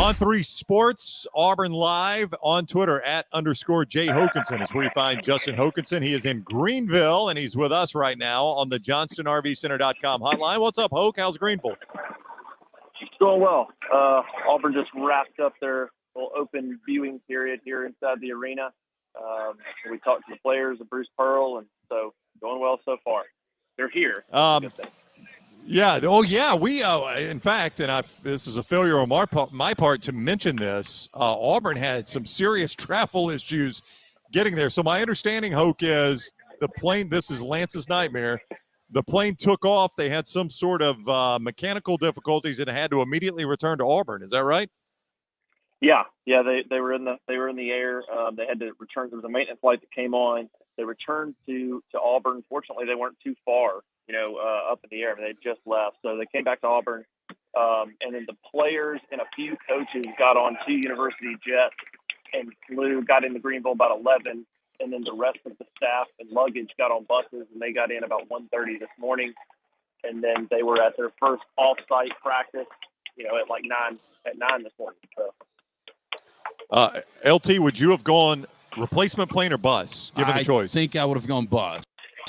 On 3 Sports, Auburn Live on Twitter @_Jay Hokanson is where you find Justin Hokanson. He is in Greenville, and he's with us right now on the JohnstonRVCenter.com hotline. What's up, Hoke? How's Greenville? Going well. Auburn just wrapped up their little open viewing period here inside the arena. We talked to the players of Bruce Pearl, and so going well so far. They're here. Yeah. Oh, yeah. We, in fact, and this is a failure on my part to mention this. Auburn had some serious travel issues getting there. So my understanding, Hoke, is the plane. This is Lance's nightmare. The plane took off. They had some sort of mechanical difficulties and had to immediately return to Auburn. Is that right? Yeah. They were in the air. They had to return. There was a maintenance flight that came on. They returned to Auburn. Fortunately, they weren't too far, up in the air. They just left, so they came back to Auburn. And then the players and a few coaches got on 2 university jets and got into Greenville about 11. And then the rest of the staff and luggage got on buses, and they got in about 1:30 this morning. And then they were at their first off-site practice, at like 9 this morning. So. LT, would you have gone replacement plane or bus, given the choice? I think I would have gone bus.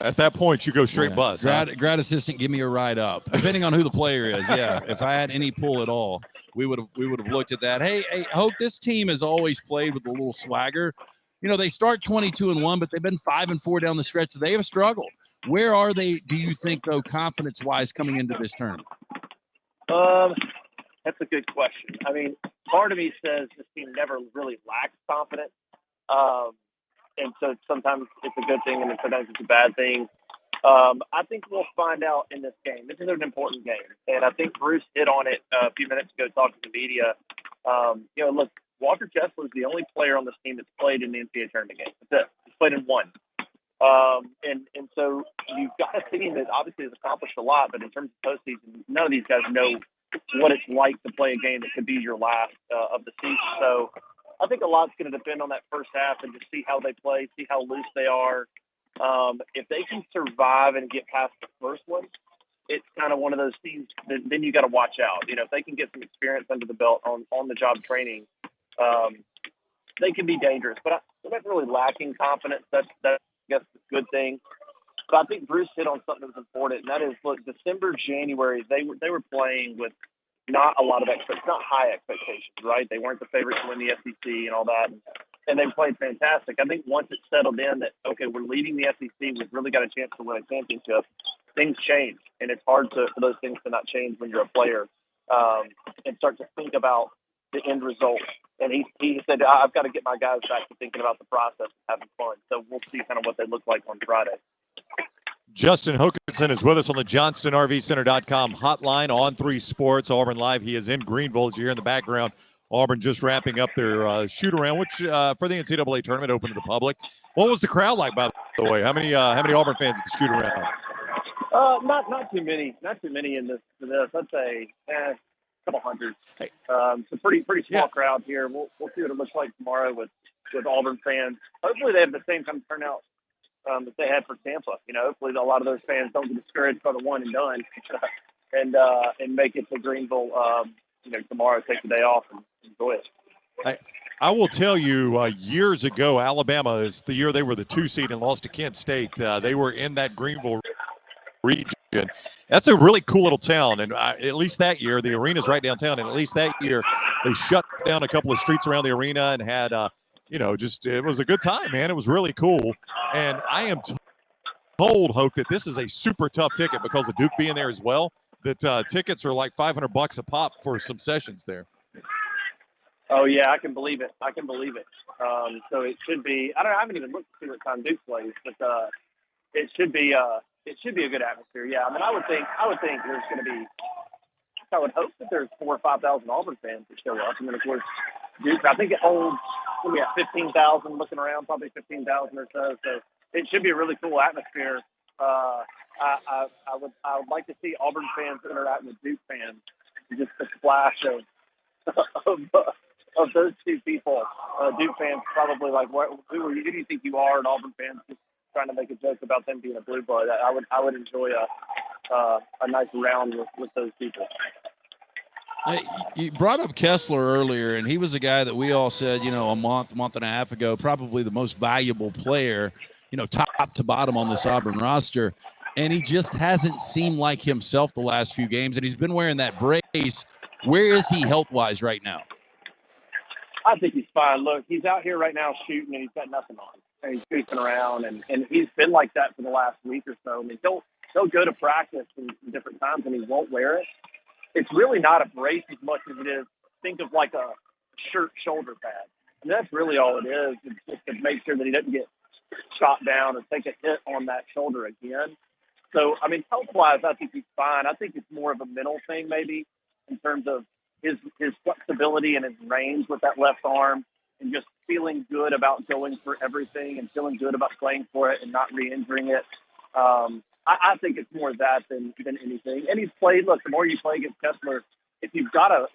At that point, you go straight bus. Grad assistant, give me a ride up, depending on who the player is. Yeah, if I had any pull at all, we would have looked at that. Hey, Hope, this team has always played with a little swagger. They start 22-1, but they've been 5-4 down the stretch. They have struggled. Where are they, do you think, though, confidence-wise coming into this tournament? That's a good question. I mean, part of me says this team never really lacks confidence. And so sometimes it's a good thing and sometimes it's a bad thing. I think we'll find out in this game. This is an important game. And I think Bruce hit on it a few minutes ago talking to the media. Look, Walker Kessler is the only player on this team that's played in the NCAA tournament game. That's it. He's played in 1. And so you've got a team that obviously has accomplished a lot, but in terms of postseason, none of these guys know what it's like to play a game that could be your last of the season. So I think a lot's going to depend on that first half and just see how they play, see how loose they are. If they can survive and get past the first one, it's kind of one of those teams that then you got to watch out. If they can get some experience under the belt on the job training, they can be dangerous. But they're not really lacking confidence. That's I guess a good thing. But I think Bruce hit on something that's important, and that is, look, December, January, they were playing with not a lot of not high expectations, right? They weren't the favorites to win the SEC and all that, and they played fantastic. I think once it settled in that, okay, we're leading the SEC, we've really got a chance to win a championship, things change, and it's hard for those things to not change when you're a player and start to think about the end result. And he said, I've got to get my guys back to thinking about the process and having fun. So we'll see kind of what they look like on Friday. Justin Hokanson is with us on the JohnstonRVCenter.com hotline on 3 Sports, Auburn Live. He is in Greenville, as you hear in the background. Auburn just wrapping up their shoot-around, which for the NCAA tournament open to the public. What was the crowd like, by the way? How many Auburn fans at the shoot-around? Not too many. Not too many in this. I'd say a couple hundred. It's a pretty small crowd here. We'll see what it looks like tomorrow with Auburn fans. Hopefully they have the same kind of turnout that they had for Tampa. Hopefully a lot of those fans don't get discouraged by the one and done, and make it to Greenville. Tomorrow, take the day off and enjoy it. I will tell you, years ago, Alabama is the year they were the 2 seed and lost to Kent State. They were in that Greenville region. That's a really cool little town, and at least that year, the arena's right downtown, and at least that year, they shut down a couple of streets around the arena and had, it was a good time, man. It was really cool, and I am told, Hoke, that this is a super tough ticket because of Duke being there as well, that tickets are like $500 a pop for some sessions there. Oh, yeah, I can believe it. So it should be – I haven't even looked to see what time Duke plays, but it should be a good atmosphere. Yeah, I mean, I would think there's going to be – I would hope that there's 4,000 or 5,000 Auburn fans that show up. And then, of course, Duke, I think it holds – we have 15,000 looking around, probably 15,000 or so. So it should be a really cool atmosphere. I would like to see Auburn fans interact with Duke fans. Just a splash of those two people. Duke fans probably like, who do you think you are? And Auburn fans just trying to make a joke about them being a blue blood. I would enjoy a nice round with those people. Hey, you brought up Kessler earlier, and he was a guy that we all said, a month and a half ago, probably the most valuable player, top to bottom on this Auburn roster. And he just hasn't seemed like himself the last few games, and he's been wearing that brace. Where is he health-wise right now? I think he's fine. Look, he's out here right now shooting, and he's got nothing on. And he's goofing around, and he's been like that for the last week or so. I mean, he'll go to practice in different times, and he won't wear it. It's really not a brace as much as it is, think of like a shirt shoulder pad. And that's really all it is. It's just to make sure that he doesn't get shot down or take a hit on that shoulder again. So, I mean, health-wise, I think he's fine. I think it's more of a mental thing maybe in terms of his flexibility and his range with that left arm and just feeling good about going for everything and feeling good about playing for it and not re-injuring it. I think it's more that than anything. And he's played. Look, the more you play against Kessler, if you've got a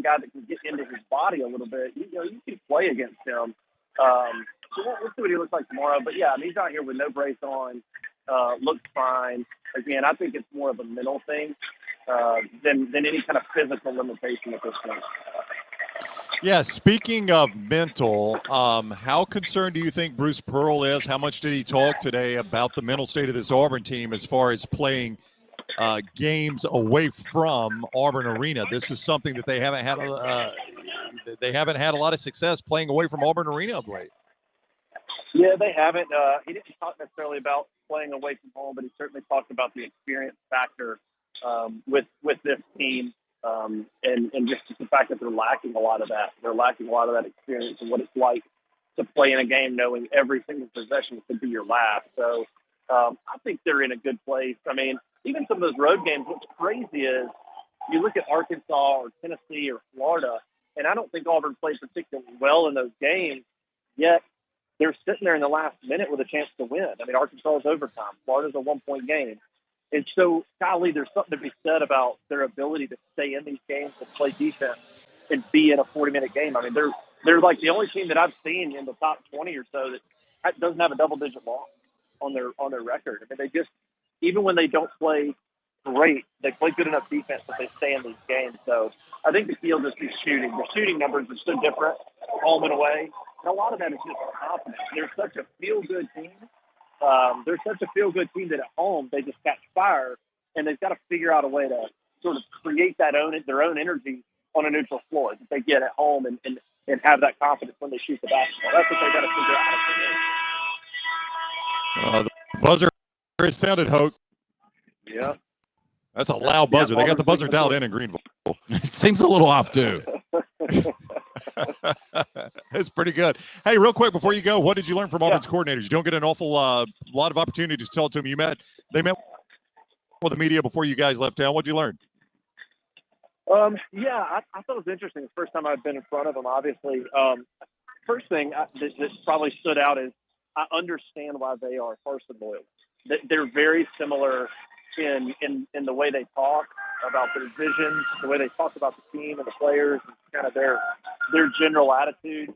guy that can get into his body a little bit, you can play against him. So we'll see what he looks like tomorrow. But yeah, I mean, he's out here with no brace on, looks fine. Again, I think it's more of a mental thing than any kind of physical limitation at this point. Yeah, speaking of mental, how concerned do you think Bruce Pearl is? How much did he talk today about the mental state of this Auburn team as far as playing games away from Auburn Arena? This is something that they haven't had a lot of success playing away from Auburn Arena of late. Yeah, they haven't. He didn't talk necessarily about playing away from home, but he certainly talked about the experience factor with this team. And just the fact that they're lacking a lot of that. They're lacking a lot of that experience and what it's like to play in a game knowing every single possession could be your last. So I think they're in a good place. I mean, even some of those road games, what's crazy is you look at Arkansas or Tennessee or Florida, and I don't think Auburn played particularly well in those games, yet they're sitting there in the last minute with a chance to win. I mean, Arkansas is overtime. Florida's a one-point game. And so, golly, there's something to be said about their ability to stay in these games and play defense and be in a 40-minute game. I mean, they're like the only team that I've seen in the top 20 or so that doesn't have a double-digit loss on their record. I mean, they just, even when they don't play great, they play good enough defense that they stay in these games. So I think the key will just be shooting. The shooting numbers are so different, home and away. And a lot of that is just confidence. They're such a feel-good team. They're such a feel-good team that at home they just catch fire, and they've got to figure out a way to sort of create their own energy on a neutral floor that they get at home and have that confidence when they shoot the basketball. That's what they've got to figure out. The buzzer is sounded, Hoke. Yeah. That's a loud buzzer. They got the buzzer dialed in Greenville. It seems a little off, too. That's pretty good. Hey, real quick before you go, what did you learn from Auburn's coordinators? You don't get an awful lot of opportunities to tell to them. They met with the media before you guys left town. What did you learn? Yeah, I thought it was interesting. It's the first time I've been in front of them, obviously. First thing that probably stood out is I understand why they are Carson loyal. They're very similar in the way they talk about their vision, the way they talk about the team and the players, and kind of their general attitude.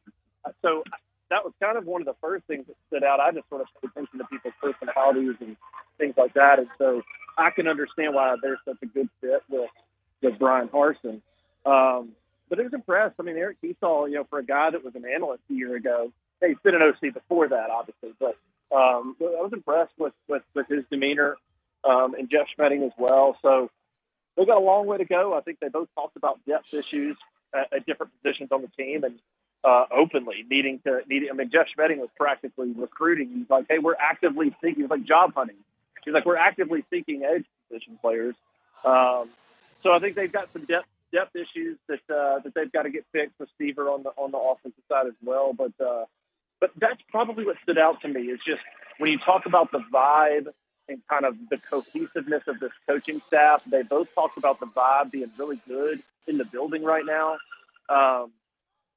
So that was kind of one of the first things that stood out. I just sort of paid attention to people's personalities and things like that. And so I can understand why they're such a good fit with Brian Harsin. But it was impressed. I mean, Eric Keesall, for a guy that was an analyst a year ago, he's been an OC before that, obviously. But I was impressed with his demeanor and Jeff Schmedding as well. So they've got a long way to go. I think they both talked about depth issues at different positions on the team and openly needing. I mean, Jeff Schmedding was practically recruiting. He's like, hey, we're actively seeking. It's like job hunting. He's like, we're actively seeking edge position players. So I think they've got some depth issues that they've got to get fixed with Seaver on the offensive side as well. But that's probably what stood out to me is just when you talk about the vibe and kind of the cohesiveness of this coaching staff, they both talked about the vibe being really good in the building right now,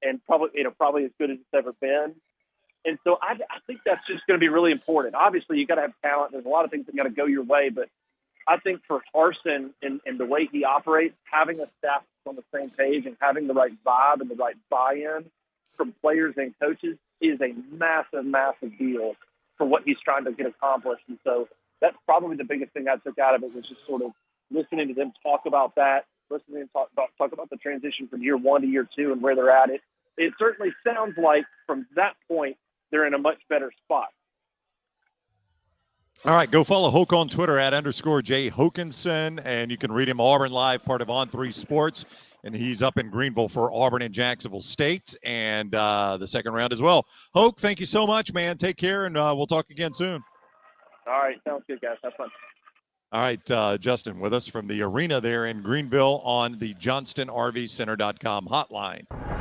and probably as good as it's ever been. And so I think that's just going to be really important. Obviously, you got to have talent. There's a lot of things that got to go your way, but I think for Harsin and the way he operates, having a staff on the same page and having the right vibe and the right buy-in from players and coaches is a massive, massive deal for what he's trying to get accomplished. And so that's probably the biggest thing I took out of it was just sort of listening to them talk about that listening and talk about the transition from year 1 to year 2 and where they're at. It certainly sounds like from that point they're in a much better spot. All right, go follow Hoke on Twitter at _J Hokanson, and you can read him Auburn Live, part of On3 Sports, and he's up in Greenville for Auburn and Jacksonville State, and the second round as well. Hoke, thank you so much, man. Take care, and we'll talk again soon. All right, sounds good, guys. Have fun. All right, Justin with us from the arena there in Greenville on the JohnstonRVCenter.com hotline.